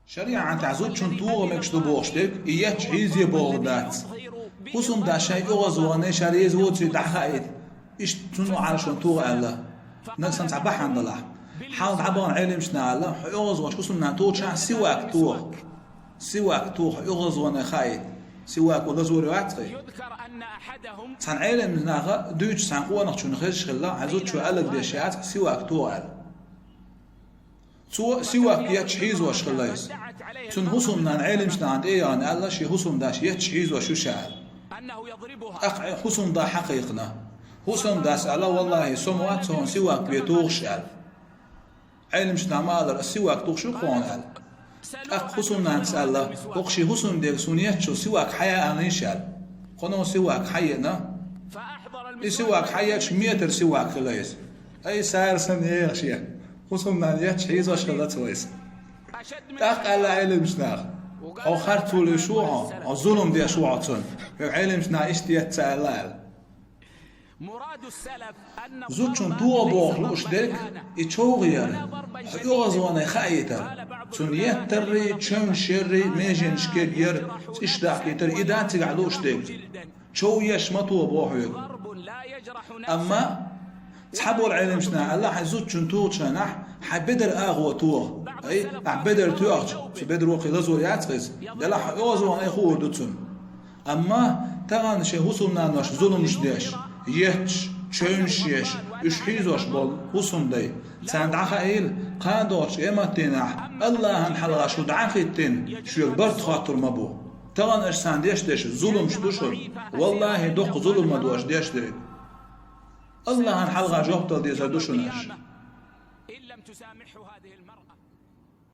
شريعة تعزود شنطوغ مكشتو بوشتك إياتش عيزي بغدات خصوم دا شيء يغزواني شريز ووتي دحخايد إيش تنو على شنطوغ ألا نقصن تعبح عند الله حاول عبان علم شنا الله يغزوان خصوم نانتوغ شا سواك توغ يغزواني خايد سواك ولا زوري واتغي تان علم ناغا دوش تان قوة نخشو نخيش خلا عزود شو ألق دي شيات سواك توغ ألا سواك يتشحيز واش خلايس تون هسوم نان علم شنا عند إيه يعني الله شي هسوم داش يتشحيز وشو شعر أقع هسوم دا حقيقنا هسوم داس على والله سموات هون سواك بيتوغ شعر علم شنا مالر السواك توغ شو قوان ألا أق هسوم نان سألا وقشي هسوم ديك سونيات شو سواك حياة أنين شعر قنو سواك حينا إي سواك حياة ميتر سواك خلايس أي سائر سنية شيء خصوصا نانيات شيء واش خلات ويس أقل علم شناخ أو خرطوا لشوعة أو ظلم دي شوعتون علم شنا إشتيات سألال زوجون دوا بوغلوش ديك يتشوغير يغزواني خايتر تون يتري تشون شري ميجين شكير إشتاق يتر إذا تقعلوش ديك شو يشمطوا بوغير أما تحبوا العلم شنا الله حيزود شنتوغ شنح حبدر أغوى توغ أي حبدر توغ بدر وقي لزور ياتغز دلا حيوزوان أي خوه دوتون أما تغان شي هسومنا نوش ظلم شديش يهتش تشونشيش يشحيزوش بول هسوم داي تاند عخائل قادوش إما تنح الله هنحلغا شو دعاخيتين شو يكبرت خاطر مبو تغان اش سانديش ديش ظلم شدوشر والله دوق ظلم مدوش ديش ديك الله هنحلغا جوبتل دي زادوشناش إن لم تسامحه هذه